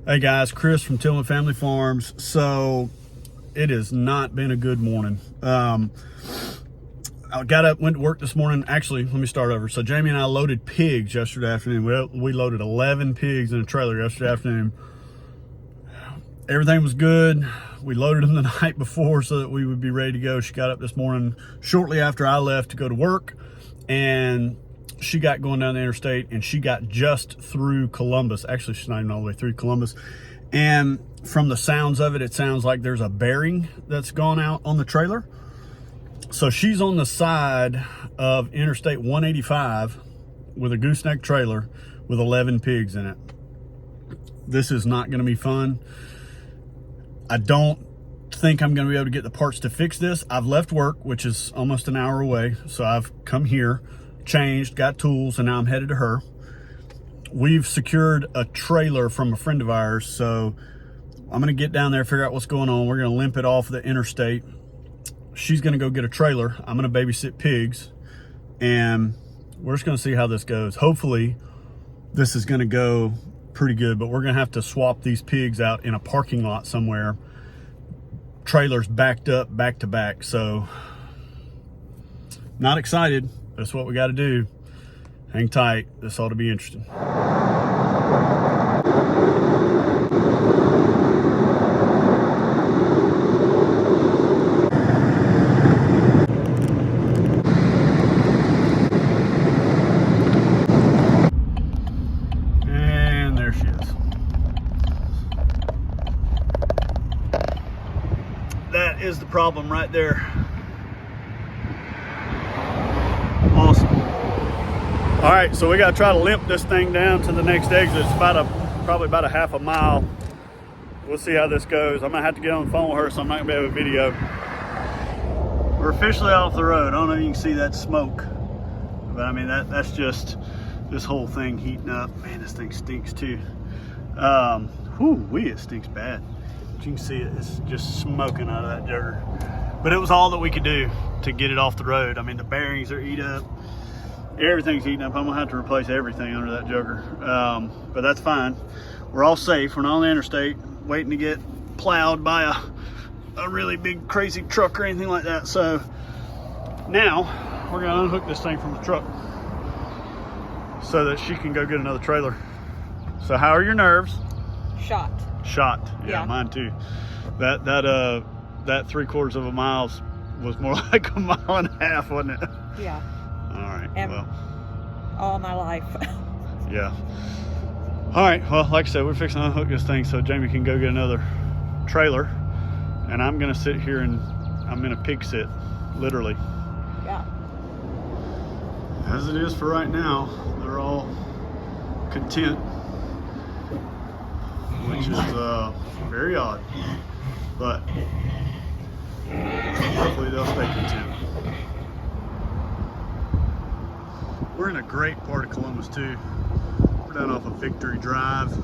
Hey guys, Chris from Tillman Family Farms. So it has not been a good morning. I got up, went to work this morning. Actually, let me start over. So Jamie and I loaded pigs yesterday afternoon. We loaded 11 pigs in a trailer yesterday afternoon. Everything was good. We loaded them the night before so that we would be ready to go. She got up this morning shortly after I left to go to work, and she got going down the interstate, and she got just through Columbus. Actually, she's not even all the way through Columbus. And from the sounds of it, it sounds like there's a bearing that's gone out on the trailer. So she's on the side of Interstate 185 with a gooseneck trailer with 11 pigs in it. This is not going to be fun. I don't think I'm going to be able to get the parts to fix this. I've left work, which is almost an hour away. So I've come here, changed, got tools, and now I'm headed to her. We've secured a trailer from a friend of ours, so I'm going to get down there, figure out what's going on. We're going to limp it off the interstate. She's going to go get a trailer. I'm going to babysit pigs, and we're just going to see how this goes. Hopefully this is going to go pretty good, but we're going to have to swap these pigs out in a parking lot somewhere. Trailers backed up back to back, so not excited. That's what we got to do. Hang tight. This ought to be interesting. And there she is. That is the problem right there. Awesome. All right, so we got to try to limp this thing down to the next exit. It's probably about a half a mile. We'll see how this goes. I'm gonna have to get on the phone with her, so I'm not gonna be able to video. We're officially off the road. I don't know if you can see that smoke, but I mean that's just this whole thing heating up. Man, this thing stinks too. It stinks bad. But you can see it's just smoking out of that jugger. But it was all that we could do to get it off the road. I mean, the bearings are eat up. Everything's heating up. I'm gonna have to replace everything under that jugger. But that's fine. We're all safe. We're not on the interstate waiting to get plowed by a really big crazy truck or anything like that. So now we're gonna unhook this thing from the truck so that she can go get another trailer. So how are your nerves? Shot. Yeah, mine too. That 3/4 of a mile was more like a mile and a half, wasn't it? Yeah. All right. And well, all my life. yeah. All right. Well, like I said, we're fixing to unhook this thing so Jamie can go get another trailer, and I'm gonna sit here and I'm gonna pig sit, literally. Yeah. As it is for right now, they're all content, which is very odd, but hopefully they'll stay content. We're in a great part of Columbus too. We're down off of Victory Drive. If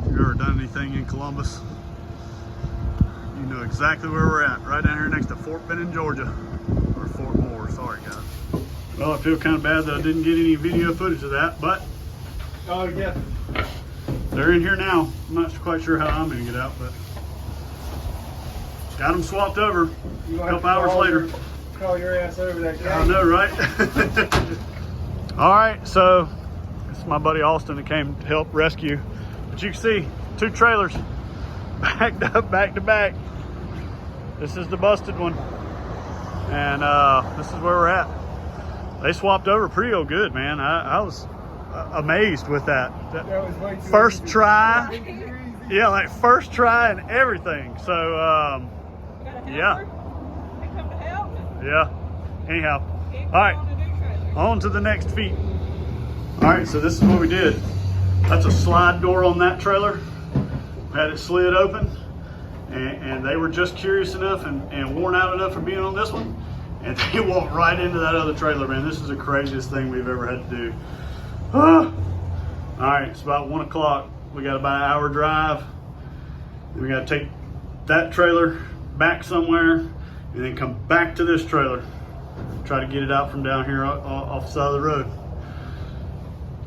you've ever done anything in Columbus, you know exactly where we're at. Right down here next to Fort Benning, Georgia. Or Fort Moore, sorry guys. Well, I feel kind of bad that I didn't get any video footage of that, but Oh yeah. they're in here now. I'm not quite sure how I'm gonna get out, but got them swapped over a couple hours later. Call your ass over that guy. I know, right? All right, so this is my buddy Austin that came to help rescue. But you can see 2 trailers backed up back to back. This is the busted one, and this is where we're at. They swapped over pretty old good, man. I was amazed with that. That was way too First easy. try, yeah, like first try and everything. So yeah. Come to help. Yeah. Anyhow, all right. On to the next feat. All right, so this is what we did. That's a slide door on that trailer. Had it slid open, and they were just curious enough and worn out enough from being on this one, and they walked right into that other trailer, man. This is the craziest thing we've ever had to do. All right, it's about 1 o'clock. We got about an hour drive. We got to take that trailer back somewhere and then come back to this trailer. Try to get it out from down here off the side of the road.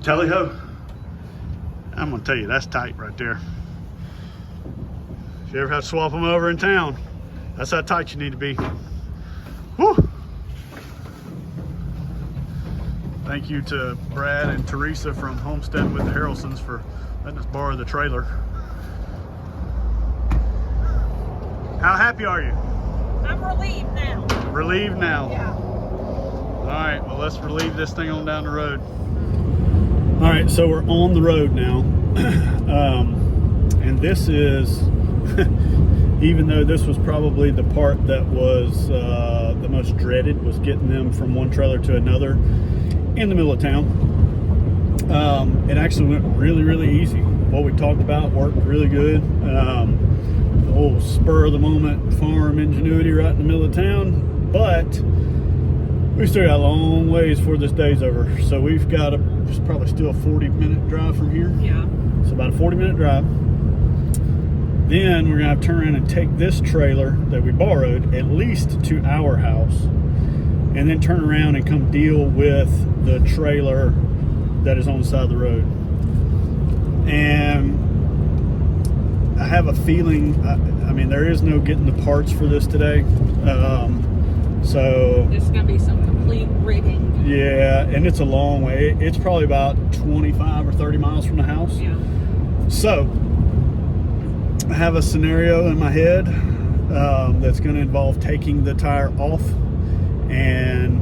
Tally ho. I'm gonna tell you, that's tight right there. You ever have to swap them over in town? That's how tight you need to be. Woo! Thank you to Brad and Teresa from Homestead with the Harrelsons for letting us borrow the trailer. How happy are you? I'm relieved now. Relieved now. Yeah. All right, well, let's relieve this thing on down the road. All right, so we're on the road now. And this is, even though this was probably the part that was the most dreaded, was getting them from one trailer to another in the middle of town. It actually went really, really easy. What we talked about worked really good. The whole spur of the moment farm ingenuity right in the middle of town, but we still got a long ways before this day's over. So we've got it's probably still a 40-minute drive from here. Yeah. It's about a 40-minute drive. Then we're gonna have to turn around and take this trailer that we borrowed at least to our house, and then turn around and come deal with the trailer that is on the side of the road. And I have a feeling, I mean, there is no getting the parts for this today. So It's gonna be some complete rigging. yeah, and it's a long way. It's probably about 25 or 30 miles from the house. Yeah. So I have a scenario in my head that's going to involve taking the tire off and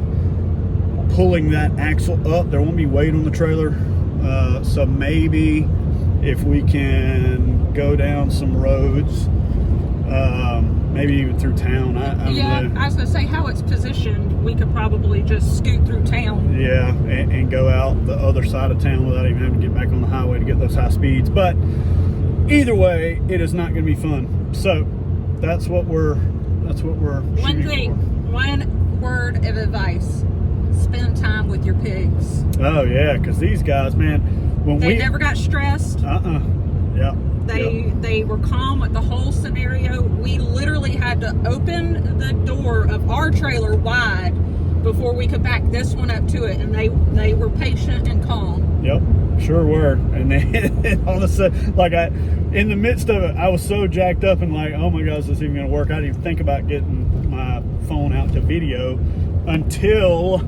pulling that axle up. There won't be weight on the trailer, so maybe if we can go down some roads, maybe even through town. I don't know. I was gonna say how it's positioned. We could probably just scoot through town. Yeah, and go out the other side of town without even having to get back on the highway to get those high speeds. But either way, it is not going to be fun. So that's what we're One shooting thing, one word of advice: spend time with your pigs. for. Oh yeah, because these guys, man, when They we never got stressed. yeah. They were calm with the whole scenario. We literally had to open the door of our trailer wide before we could back this one up to it, and they were patient and calm. Yep, sure were. And then all of a sudden, like in the midst of it, I was so jacked up and like, oh my gosh, is this even gonna work? I didn't even think about getting my phone out to video until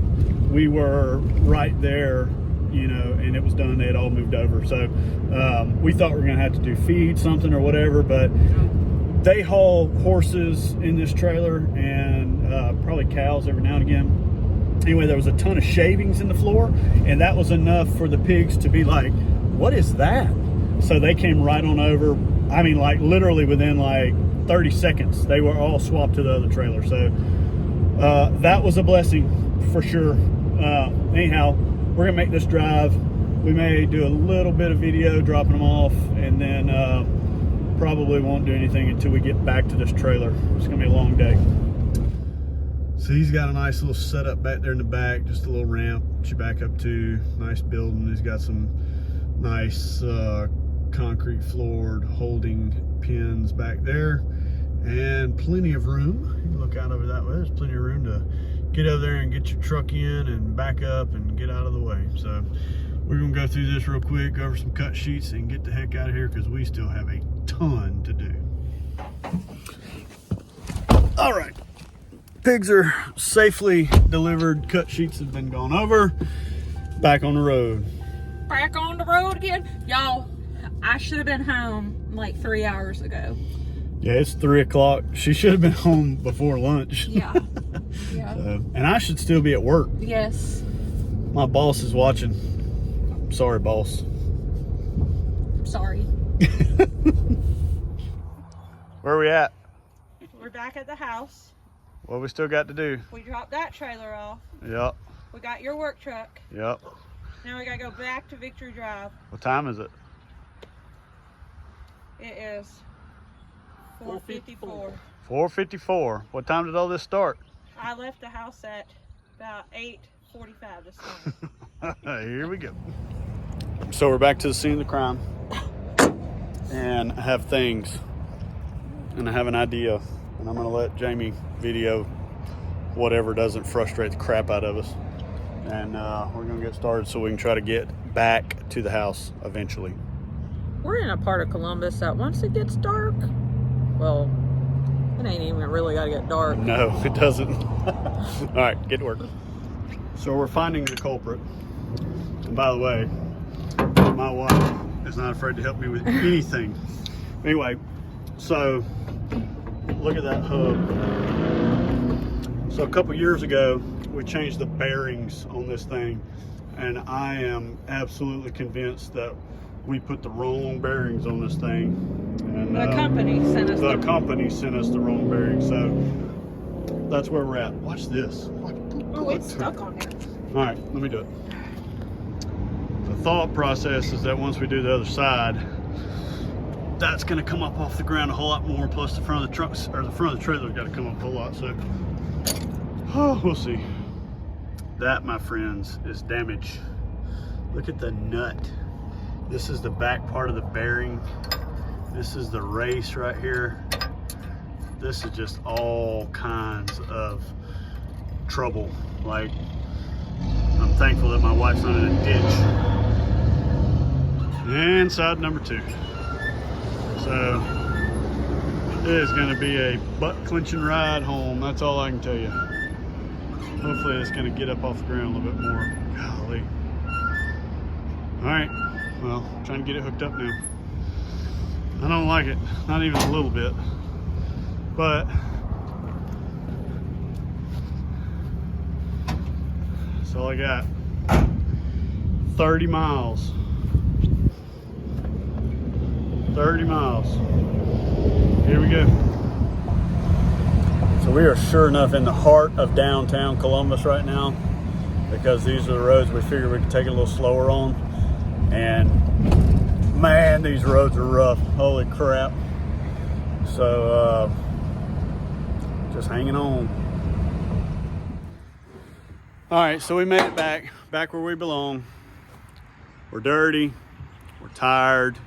we were right there, you know, and it was done. They had all moved over. So we thought we were gonna have to do feed something or whatever, but they haul horses in this trailer and probably cows every now and again. Anyway, there was a ton of shavings in the floor, and that was enough for the pigs to be like, what is that? So they came right on over. I mean, like literally within like 30 seconds, they were all swapped to the other trailer. So that was a blessing for sure. Anyhow, we're gonna make this drive. We may do a little bit of video dropping them off, and then probably won't do anything until we get back to this trailer. It's gonna be a long day. So he's got a nice little setup back there in the back, just a little ramp that you back up to. Nice building. He's got some nice concrete floored holding pins back there, and plenty of room. You can look out over that way. There's plenty of room to get over there and get your truck in and back up and get out of the way. So we're gonna go through this real quick, go over some cut sheets, and get the heck out of here because we still have a ton to do. All right. Pigs are safely delivered. Cut sheets have been gone over. Back on the road. Back on the road again. Y'all, I should have been home like 3 hours ago. Yeah, it's 3 o'clock. She should have been home before lunch. Yeah. Yeah. And I should still be at work. Yes. My boss is watching. Sorry, boss. Sorry. Where are we at? We're back at the house. What we still got to do? We dropped that trailer off. Yep. We got your work truck. Yep. Now we gotta go back to Victory Drive. What time is it? It is 4:54. 4:54. What time did all this start? I left the house at about 8:45 this morning. Here we go. So we're back to the scene of the crime. And I have things. And I have an idea. And I'm going to let Jamie video whatever doesn't frustrate the crap out of us. And we're going to get started so we can try to get back to the house eventually. We're in a part of Columbus that once it gets dark, Well, it ain't even really gotta get dark. No, it doesn't. All right, get to work. So we're finding the culprit. And by the way, my wife is not afraid to help me with anything. Anyway, so look at that hub. So a couple years ago, we changed the bearings on this thing, and I am absolutely convinced that we put the wrong bearings on this thing. And The company sent us the company sent us the wrong bearings. So that's where we're at. Watch this. Oh, it's stuck on there. All right, let me do it. The thought process is that once we do the other side, that's going to come up off the ground a whole lot more. Plus, the front of the trucks or the front of the trailer's got to come up a whole lot. So, we'll see. That, my friends, is damage. Look at the nut. This is the back part of the bearing. This is the race right here. This is just all kinds of trouble. Like, I'm thankful that my wife's not in a ditch. And side number 2. So it is going to be a butt-clenching ride home. That's all I can tell you. Hopefully it's going to get up off the ground a little bit more. Golly. All right. Well, I'm trying to get it hooked up now. I don't like it. Not even a little bit. But that's all I got. 30 miles. 30 miles. Here we go. So we are sure enough in the heart of downtown Columbus right now, because these are the roads we figured we could take it a little slower on. And man, these roads are rough. Holy crap. So just hanging on. All right, so we made it back where we belong. We're dirty, we're tired.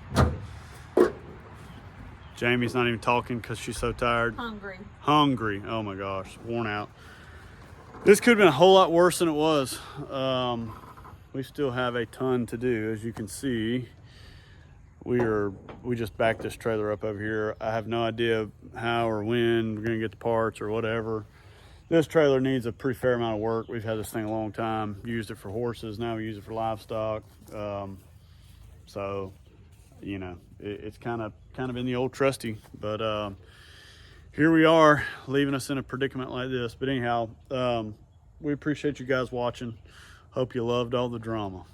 Jamie's not even talking because she's so tired. Hungry, oh my gosh, worn out. This could have been a whole lot worse than it was. We still have a ton to do. As you can see, we just backed this trailer up over here. I have no idea how or when we're gonna get the parts or whatever. This trailer needs a pretty fair amount of work. We've had this thing a long time, used it for horses, now we use it for livestock. So, you know, it's kind of in the old trusty, but here we are, leaving us in a predicament like this. But anyhow, we appreciate you guys watching. Hope you loved all the drama,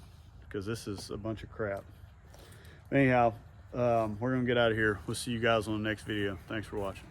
because this is a bunch of crap. Anyhow, we're gonna get out of here. We'll see you guys on the next video. Thanks for watching.